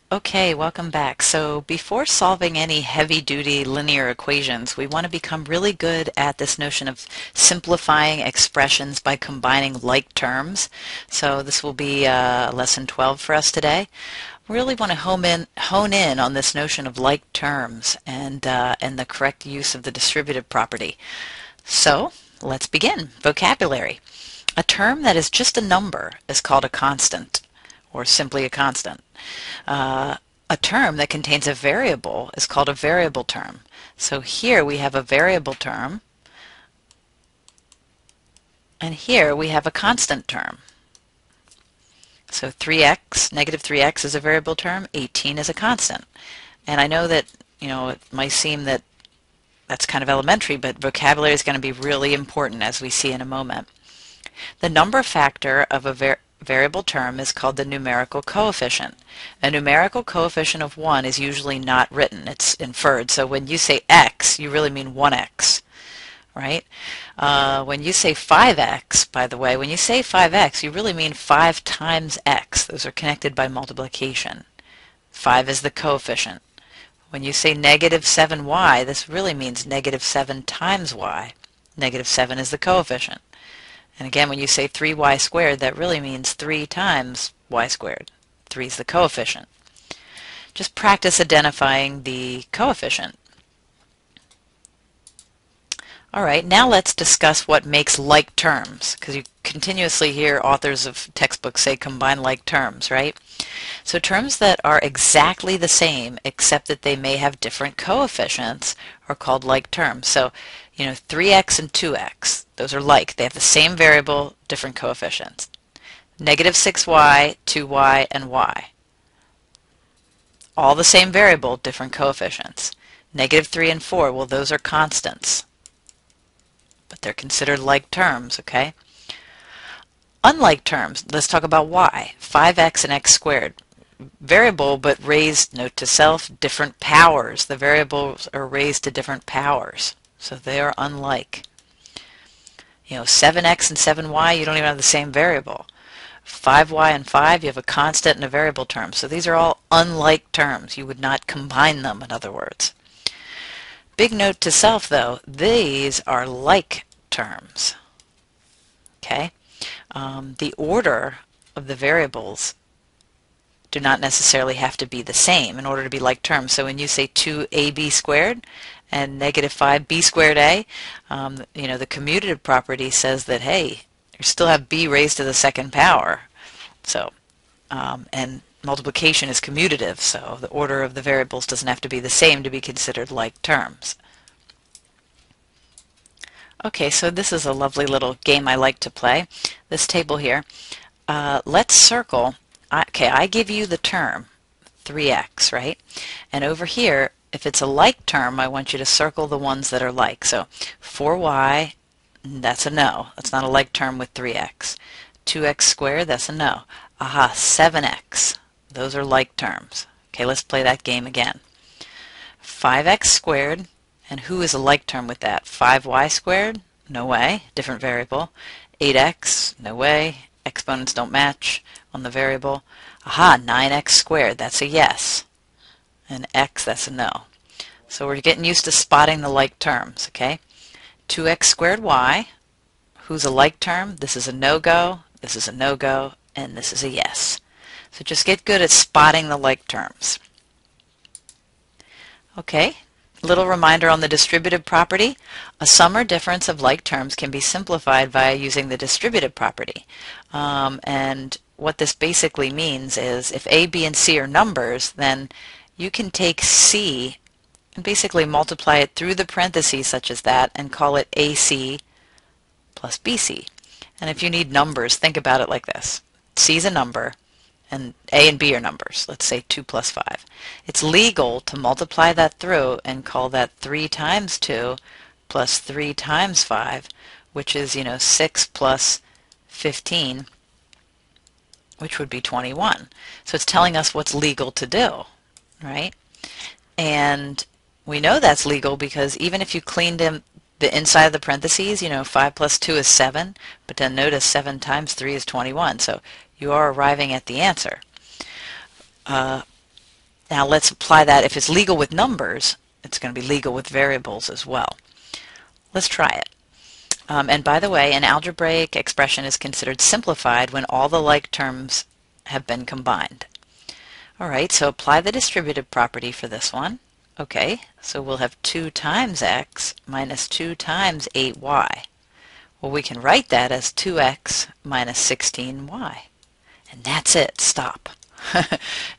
Okay, welcome back. So before solving any heavy-duty linear equations, we want to become really good at this notion of simplifying expressions by combining like terms. So this will be lesson 12 for us today. We really want to hone in on this notion of like terms and the correct use of the distributive property. So let's begin. Vocabulary. A term that is just a number is called a constant, or simply a constant. A term that contains a variable is called a variable term. So here we have a variable term, and here we have a constant term. So 3x, negative 3x is a variable term, 18 is a constant. And I know that, it might seem that that's kind of elementary, but vocabulary is going to be really important as we see in a moment. The number factor of a variable term is called the numerical coefficient. A numerical coefficient of 1 is usually not written, it's inferred. So when you say x, you really mean 1x, right? When you say 5x, by the way, when you say 5x, you really mean 5 times x. Those are connected by multiplication. 5 is the coefficient. When you say negative 7y, this really means negative 7 times y. Negative 7 is the coefficient. And again, when you say 3y squared, that really means 3 times y squared. 3 is the coefficient. Just practice identifying the coefficient. All right, now let's discuss what makes like terms, because you continuously hear authors of textbooks say combine like terms, right? So terms that are exactly the same except that they may have different coefficients are called like terms. So, 3x and 2x, those are like. They have the same variable, different coefficients. Negative 6y, 2y, and y. All the same variable, different coefficients. Negative 3 and 4, well, those are constants, but they're considered like terms, okay? Unlike terms, let's talk about y. 5x and x squared. Variable, but raised, note to self, different powers. The variables are raised to different powers, so they are unlike. 7x and 7y, you don't even have the same variable. 5y and 5, you have a constant and a variable term. So these are all unlike terms. You would not combine them, in other words. Big note to self, though, these are like terms. Okay? The order of the variables do not necessarily have to be the same in order to be like terms. So when you say 2ab squared and negative 5b squared a, the commutative property says that, hey, you still have b raised to the second power. So, and multiplication is commutative, so the order of the variables doesn't have to be the same to be considered like terms. Okay, so this is a lovely little game I like to play. This table here. Let's circle. Okay, I give you the term 3x, right? And over here, if it's a like term, I want you to circle the ones that are like. So 4y, that's a no. That's not a like term with 3x. 2x squared, that's a no. Aha, 7x. Those are like terms. Okay, let's play that game again. 5x squared, and who is a like term with that? 5y squared? No way. Different variable. 8x? No way. Exponents don't match on the variable. Aha, 9x squared. That's a yes. And x, that's a no. So we're getting used to spotting the like terms, okay? 2x squared y. Who's a like term? This is a no-go, this is a no-go, and this is a yes. So just get good at spotting the like terms. Okay, little reminder on the distributive property. A sum or difference of like terms can be simplified via using the distributive property. And what this basically means is if a, b, and c are numbers, then you can take c and basically multiply it through the parentheses such as that and call it ac plus bc. And if you need numbers, think about it like this. C is a number, and a and b are numbers. Let's say 2 plus 5. It's legal to multiply that through and call that 3 times 2 plus 3 times 5, which is, 6 plus 15, which would be 21. So it's telling us what's legal to do, right? And we know that's legal because even if you cleaned the inside of the parentheses, 5 plus 2 is 7, but then notice 7 times 3 is 21, so you are arriving at the answer. Now let's apply that. If it's legal with numbers, it's going to be legal with variables as well. Let's try it. And by the way, an algebraic expression is considered simplified when all the like terms have been combined. All right, so apply the distributive property for this one. Okay, so we'll have 2 times x minus 2 times 8y. Well, we can write that as 2x minus 16y. And that's it. Stop.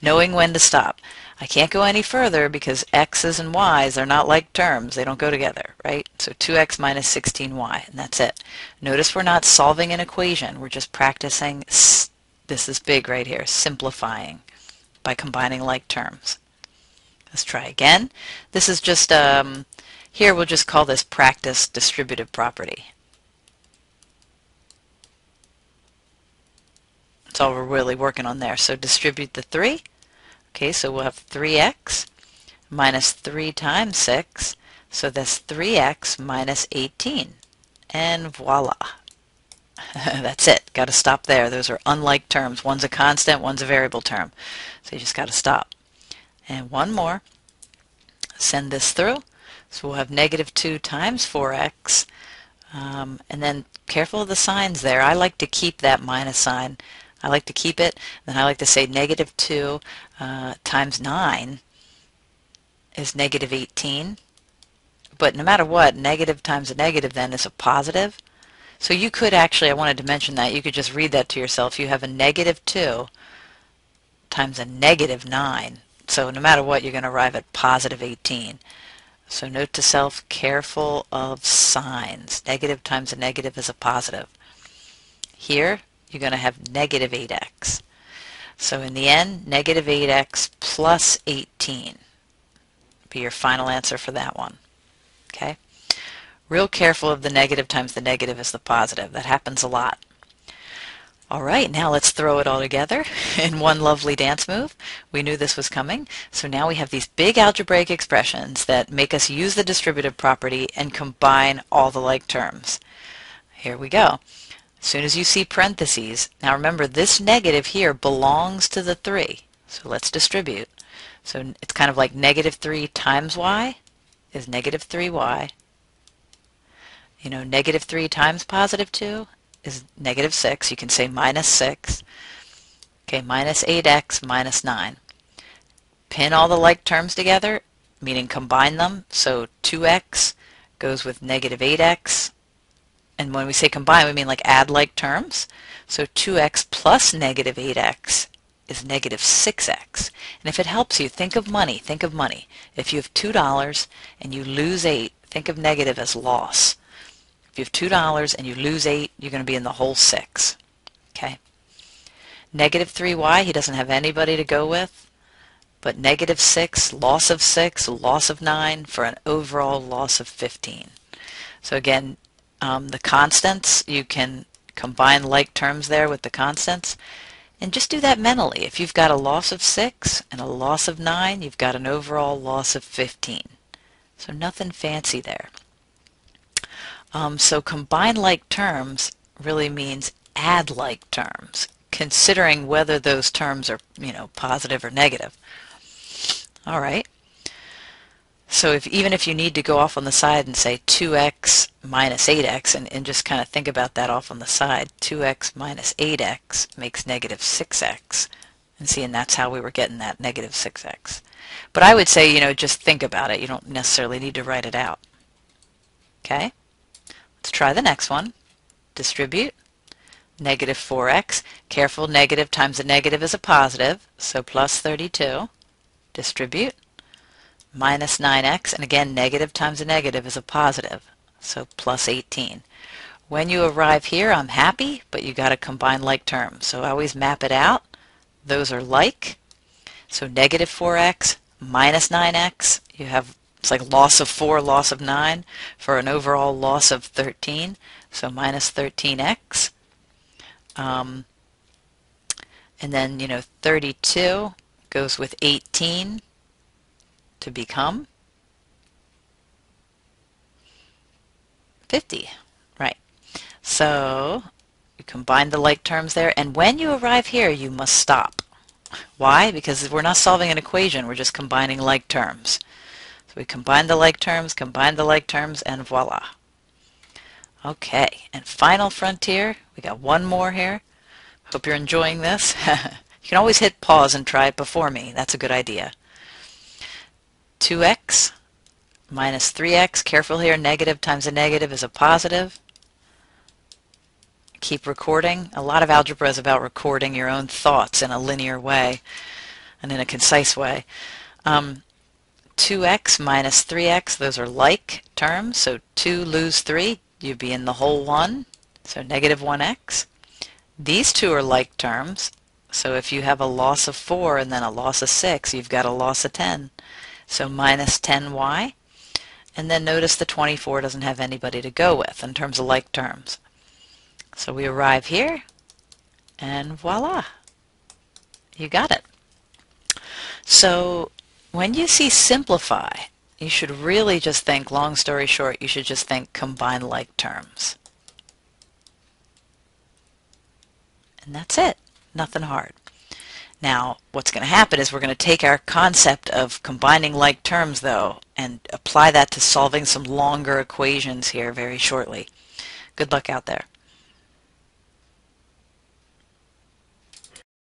Knowing when to stop. I can't go any further because x's and y's are not like terms. They don't go together, right? So 2x minus 16y, and that's it. Notice we're not solving an equation. We're just practicing, this is big right here, simplifying by combining like terms. Let's try again. This is just, here we'll just call this practice distributive property. That's all we're really working on there. So distribute the 3. Okay, so we'll have 3x minus 3 times 6. So that's 3x minus 18. And voila. That's it. Got to stop there. Those are unlike terms. One's a constant, one's a variable term. So you just got to stop. And one more. Send this through. So we'll have negative 2 times 4x. And then careful of the signs there. I like to keep that minus sign. I like to keep it. Then I like to say negative 2 times 9 is negative 18. But no matter what, negative times a negative then is a positive. So you could actually, I wanted to mention that, you could just read that to yourself. You have a negative 2 times a negative 9. So no matter what, you're going to arrive at positive 18. So note to self, careful of signs. Negative times a negative is a positive. Here, you're going to have negative 8x. So in the end, negative 8x plus 18 be your final answer for that one. Okay? Real careful of the negative times the negative is the positive. That happens a lot. All right, now let's throw it all together in one lovely dance move. We knew this was coming, so now we have these big algebraic expressions that make us use the distributive property and combine all the like terms. Here we go. As soon as you see parentheses, now remember this negative here belongs to the 3, so let's distribute. So it's kind of like negative 3 times y is negative 3y. You know, negative 3 times positive 2 is negative 6. You can say minus 6. Okay, minus 8x minus 9. Pin all the like terms together, meaning combine them. So 2x goes with negative 8x. And when we say combine, we mean like add like terms. So 2x plus negative 8x is negative 6x. And if it helps you, think of money. Think of money. If you have $2 and you lose 8, think of negative as loss. If you have $2 and you lose 8, you're going to be in the whole 6. Okay? Negative 3y, he doesn't have anybody to go with. But negative 6, loss of 9 for an overall loss of 15. So again, the constants, you can combine like terms there with the constants. And just do that mentally. If you've got a loss of 6 and a loss of 9, you've got an overall loss of 15. So nothing fancy there. So combine like terms really means add like terms, considering whether those terms are, positive or negative. All right. So even if you need to go off on the side and say 2x minus 8x, and just kind of think about that off on the side, 2x minus 8x makes negative 6x. And that's how we were getting that negative 6x. But I would say, just think about it. You don't necessarily need to write it out. Okay? Let's try the next one. Distribute. Negative 4x. Careful, negative times a negative is a positive, so plus 32. Distribute. Minus 9x, and again, negative times a negative is a positive, so plus 18. When you arrive here, I'm happy, but you got to combine like terms. So I always map it out. Those are like. So negative 4x minus 9x, you have, it's like loss of 4, loss of 9, for an overall loss of 13. So minus 13x. And then, 32 goes with 18 to become 50. Right. So you combine the like terms there, and when you arrive here, you must stop. Why? Because we're not solving an equation, we're just combining like terms. So we combine the like terms, and voila. Okay, and final frontier, we got one more here. Hope you're enjoying this. You can always hit pause and try it before me. That's a good idea. 2x minus 3x. Careful here, negative times a negative is a positive. Keep recording. A lot of algebra is about recording your own thoughts in a linear way and in a concise way. 2x minus 3x, those are like terms. So 2 lose 3, you'd be in the whole 1. So negative 1x. These two are like terms. So if you have a loss of 4 and then a loss of 6, you've got a loss of 10. So minus 10y. And then notice the 24 doesn't have anybody to go with in terms of like terms. So we arrive here, and voila, you got it. So when you see simplify, you should really just think, long story short, you should just think combine like terms. And that's it. Nothing hard. Now, what's going to happen is we're going to take our concept of combining like terms, though, and apply that to solving some longer equations here very shortly. Good luck out there.